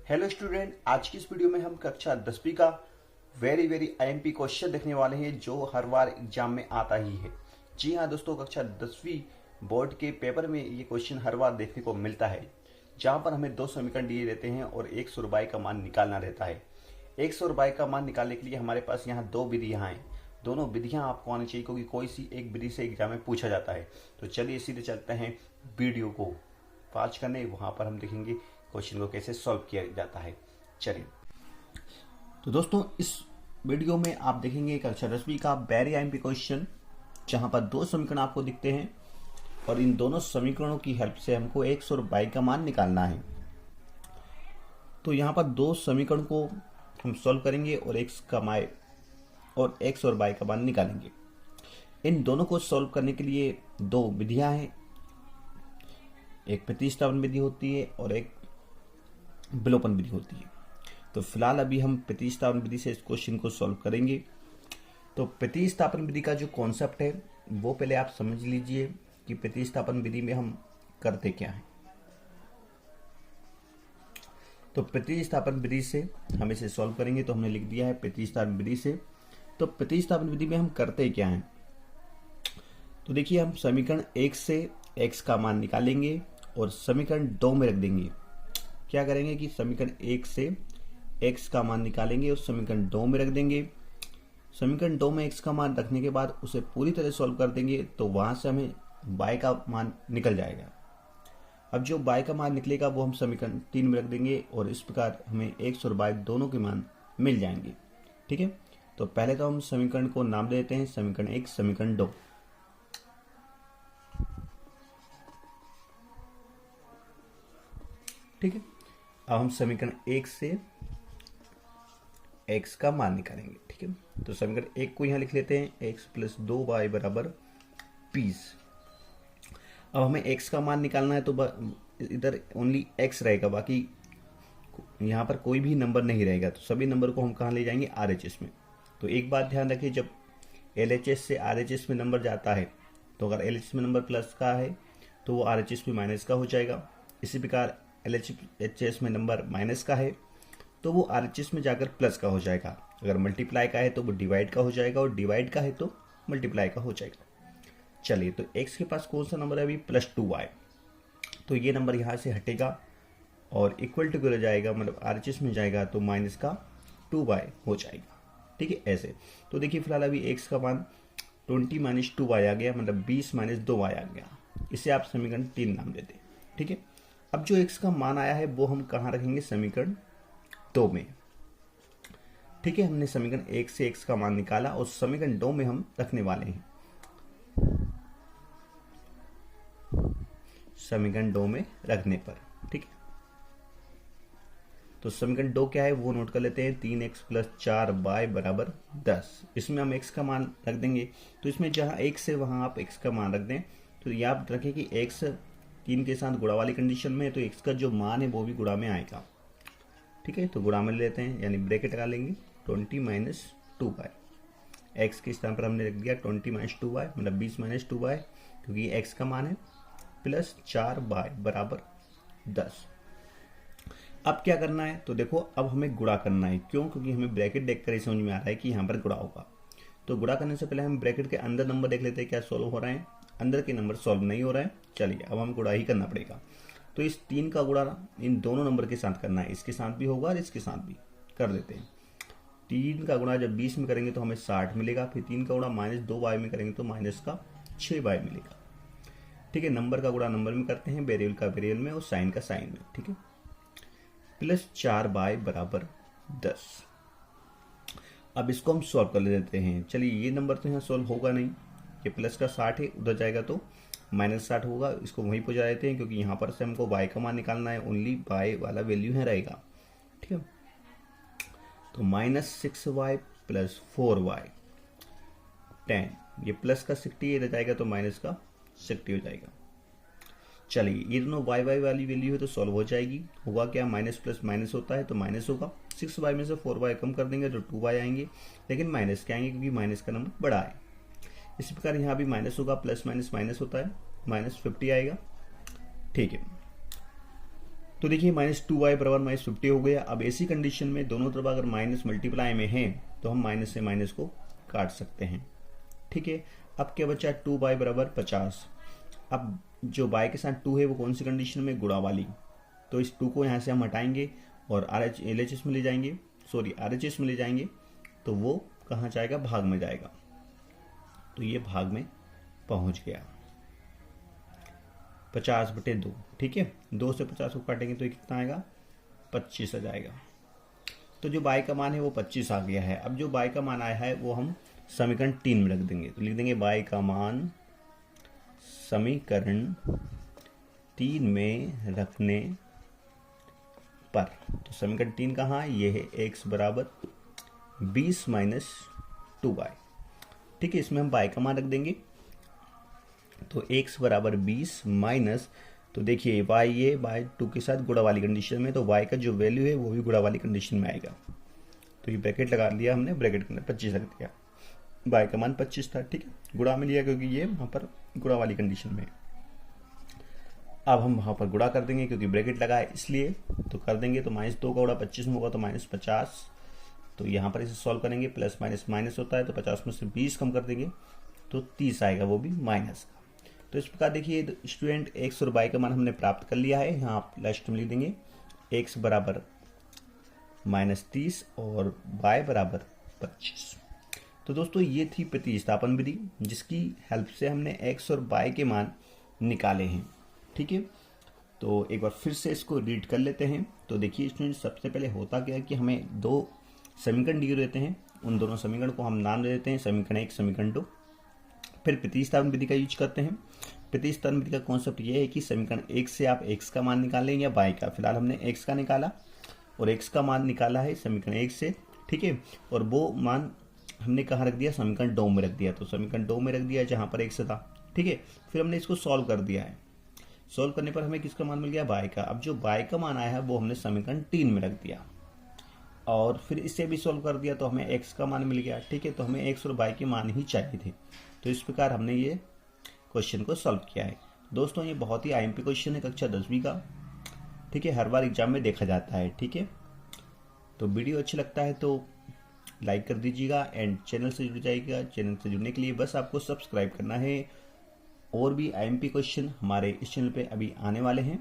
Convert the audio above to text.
Hello student, आज की इस वीडियो में हम कक्षा 10वीं का वेरी आईएमपी क्वेश्चन देखने वाले हैं जो हर बार एग्जाम में आता ही है। जी हाँ दोस्तों, कक्षा 10वीं बोर्ड के पेपर में ये क्वेश्चन हर बार देखने को मिलता है, जहाँ पर हमें दो समीकरण दिए रहते हैं और 100 रुपये का मान निकालना रहता है। 100 रुपये का मान निकालने के लिए हमारे पास यहाँ दो विधियाँ हैं। दोनों विधियाँ आपको आनी चाहिए क्योंकि कोई सी एक विधि से एग्जाम में पूछा जाता है। तो चलिए सीधे चलते हैं वीडियो को वॉच करने, वहाँ पर हम देखेंगे क्वेश्चन को कैसे सॉल्व किया जाता है। चलिए, तो दोस्तों इस वीडियो में आप देखेंगे कक्षा 10वीं का वेरी आईएमपी क्वेश्चन, जहां पर दो समीकरण आपको दिखते हैं और इन दोनों समीकरणों की हेल्प से हमको 100 रुपये का मान निकालना है। तो यहाँ पर दो समीकरण को हम सॉल्व करेंगे और 100 रुपये का मान निकालेंगे। इन दोनों को सॉल्व करने के लिए दो विधियां हैं, एक प्रतिस्थापन विधि होती है और एक विलोपन विधि होती है। तो फिलहाल अभी हम प्रतिस्थापन विधि से इस क्वेश्चन को सॉल्व करेंगे। तो प्रतिस्थापन विधि का जो कॉन्सेप्ट है वो पहले आप समझ लीजिए कि प्रतिस्थापन विधि में हम करते क्या हैं। तो प्रतिस्थापन विधि से हम इसे सॉल्व करेंगे। तो हमने लिख दिया है प्रतिस्थापन विधि से। तो प्रतिस्थापन विधि में हम करते क्या हैं, तो देखिए हम समीकरण 1 से x का मान निकालेंगे और समीकरण 2 में रख देंगे। क्या करेंगे कि समीकरण 1 से x का मान निकालेंगे और समीकरण 2 में रख देंगे। समीकरण 2 में x का मान रखने के बाद उसे पूरी तरह सॉल्व कर देंगे, तो वहां से हमें y का मान निकल जाएगा। अब जो y का मान निकलेगा वो हम समीकरण 3 में रख देंगे और इस प्रकार हमें 100 और y दोनों के मान मिल जाएंगे। ठीक है, तो पहले तो हम समीकरण को नाम देते हैं समीकरण 1, समीकरण 2। ठीक है, अब हम समीकरण 1 से x का मान निकालेंगे। ठीक है, तो समीकरण 1 को यहां लिख लेते हैं x + 2y = 20। अब हमें x का मान निकालना है, तो इधर ओनली x रहेगा, बाकी यहां पर कोई भी नंबर नहीं रहेगा। तो सभी नंबर को हम कहां ले जाएंगे, RHS में। तो एक बात ध्यान रखिए, जब LHS से RHS में नंबर जाता है तो अगर LHS में नंबर प्लस का है तो वो RHS में माइनस का हो जाएगा। इसी प्रकार LHS में नंबर माइनस का है तो वो RHS में जाकर प्लस का हो जाएगा। अगर मल्टीप्लाई का है तो वो डिवाइड का हो जाएगा और डिवाइड का है तो मल्टीप्लाई का हो जाएगा। चलिए, तो x के पास कौन सा नंबर है अभी, +2y। तो ये नंबर यहाँ से हटेगा और इक्वल टू हो जाएगा, मतलब RHS में जाएगा तो माइनस का 2y हो जाएगा। ठीक है, ऐसे। तो देखिए फिलहाल अभी x का मान 20 - 2y आ गया, मतलब 20 - 2y आ गया। इसे आप समीकरण 3 नाम देते हैं। ठीक है, अब जो x का मान आया है वो हम कहाँ रखेंगे, समीकरण 2 में। ठीक है, हमने समीकरण 1 से x का मान निकाला और समीकरण 2 में हम रखने वाले हैं। समीकरण 2 में रखने पर, ठीक है, तो समीकरण 2 क्या है वो नोट कर लेते हैं। 3x + 4y = 10। इसमें हम x का मान रख देंगे। तो इसमें जहां x है वहां आप x का मान रख दें। तो याद रखें कि x 3 के साथ गुणा वाली कंडीशन में है, तो x का जो मान है वो भी गुणा में आएगा। ठीक है, तो गुणा में लेते हैं, यानी ब्रैकेट लगा लेंगे 20 - 2y। x के स्थान पर हमने रख दिया 20 - 2y, मतलब 20 - 2y, क्योंकि x का मान है, प्लस 4y = 10। अब क्या करना है, तो देखो अब हमें गुणा करना है। क्यों, क्योंकि हमें ब्रैकेट देखकर ही समझ में आ रहा है कि यहाँ पर गुणा होगा। तो गुणा करने से पहले हम ब्रैकेट के अंदर नंबर देख लेते हैं क्या सॉल्व हो रहे हैं। अंदर के नंबर सॉल्व नहीं हो रहा है। चलिए, अब हम गुणा ही करना पड़ेगा। तो इस 3 का गुणा इन दोनों नंबर के साथ करना है, इसके साथ भी होगा और इसके साथ भी कर देते हैं। 3 का गुणा जब 20 में करेंगे तो हमें 60 मिलेगा। फिर 3 का गुणा -2y में करेंगे तो -6y मिलेगा। ठीक है, नंबर का गुणा नंबर में करते हैं, वेरिएबल का वेरिएबल में और साइन का साइन में। ठीक है, प्लस 4y = 10। अब इसको हम सॉल्व कर लेते हैं। चलिए, ये नंबर तो यहाँ सॉल्व होगा नहीं, ये प्लस का 60 है, उधर जाएगा तो -60 होगा। इसको वहीं पहुंचा देते हैं क्योंकि यहाँ पर से हमको y का मान निकालना है, ओनली y वाला वैल्यू है रहेगा। ठीक है, तो -6y + 4y 10, ये प्लस का 60 इधर जाएगा तो माइनस का 60 हो जाएगा। चलिए, ये दोनों y वाली वैल्यू है तो सॉल्व हो जाएगी। होगा क्या, माइनस प्लस माइनस होता है तो माइनस होगा। 6y में से 4y कम कर देंगे तो 2y आएंगे, लेकिन माइनस के आएंगे क्योंकि माइनस का नंबर बड़ा है। इसी प्रकार यहाँ भी माइनस होगा, प्लस माइनस माइनस होता है, -50 आएगा। ठीक है, तो देखिए -2y बराबर -50 हो गया। अब ऐसी कंडीशन में दोनों तरफ अगर माइनस मल्टीप्लाई में है तो हम माइनस से माइनस को काट सकते हैं। ठीक है, अब क्या बचा, 2y बराबर 50। अब जो y के साथ 2 है वो कौन सी कंडीशन में, गुणा वाली। तो इस 2 को यहाँ से हम हटाएंगे और LHS में ले जाएंगे, सॉरी RHS में ले जाएंगे, तो वो कहाँ जाएगा, भाग में जाएगा। तो ये भाग में पहुंच गया 50/2। ठीक है, 2 से 50 को काटेंगे तो ये कितना आएगा, 25 आ जाएगा। तो जो y का मान है वो 25 आ गया है। अब जो y का मान आया है वो हम समीकरण 3 में रख देंगे। तो लिख देंगे y का मान समीकरण 3 में रखने पर, तो समीकरण 3 कहाँ है, ये है x बराबर 20 - 2y। ठीक है, इसमें हम y का मान रख देंगे। तो x बराबर 20 माइनस, तो देखिए y ये y2 के साथ गुणा वाली कंडीशन में, तो y का जो वैल्यू है वो भी गुणा वाली कंडीशन में आएगा। तो ये ब्रैकेट लगा लिया हमने, ब्रैकेट के अंदर 25 रख दिया। y का मान 25 था। ठीक है, गुणा में लिया क्योंकि ये वहाँ पर गुणा वाली कंडीशन में। अब हम वहाँ पर गुणा कर देंगे क्योंकि ब्रैकेट लगा है इसलिए, तो कर देंगे। तो -2 का गुणा 25 में होगा तो -50। तो यहाँ पर इसे सॉल्व करेंगे, प्लस माइनस माइनस होता है, तो 50 में से 20 कम कर देंगे तो 30 आएगा, वो भी माइनस का। तो इस प्रकार देखिए स्टूडेंट x और y का मान हमने प्राप्त कर लिया है। यहाँ आप लास्ट में लिख देंगे x बराबर -30 और y बराबर 25। तो दोस्तों ये थी प्रतिस्थापन विधि जिसकी हेल्प से हमने x और y के मान निकाले हैं। ठीक है, तो एक बार फिर से इसको रीड कर लेते हैं। तो देखिए स्टूडेंट, सबसे पहले होता क्या है कि हमें दो समीकरण दिए रहते हैं, उन दोनों समीकरण को हम नाम दे देते हैं समीकरण 1, समीकरण 2। फिर प्रतिस्थापन विधि का यूज करते हैं। प्रतिस्थापन विधि का कॉन्सेप्ट ये है कि समीकरण 1 से आप x का मान निकालें या y का। फिलहाल हमने x का निकाला और x का मान निकाला है समीकरण 1 से। ठीक है, और वो मान हमने कहाँ रख दिया, समीकरण 2 में रख दिया। तो समीकरण 2 में रख दिया जहाँ पर x था। ठीक है, फिर हमने इसको सॉल्व कर दिया है। सॉल्व करने पर हमें किसका मान मिल गया, y का। अब जो y का मान आया है वो हमने समीकरण 3 में रख दिया और फिर इसे भी सॉल्व कर दिया तो हमें x का मान मिल गया। ठीक है, तो हमें x और y के मान ही चाहिए थे। तो इस प्रकार हमने ये क्वेश्चन को सॉल्व किया है। दोस्तों ये बहुत ही IMP क्वेश्चन है कक्षा 10वीं का। ठीक है, हर बार एग्जाम में देखा जाता है। ठीक है, तो वीडियो अच्छा लगता है तो लाइक कर दीजिएगा एंड चैनल से जुड़ जाइएगा। चैनल से जुड़ने के लिए बस आपको सब्सक्राइब करना है। और भी IMP क्वेश्चन हमारे इस चैनल पे अभी आने वाले हैं।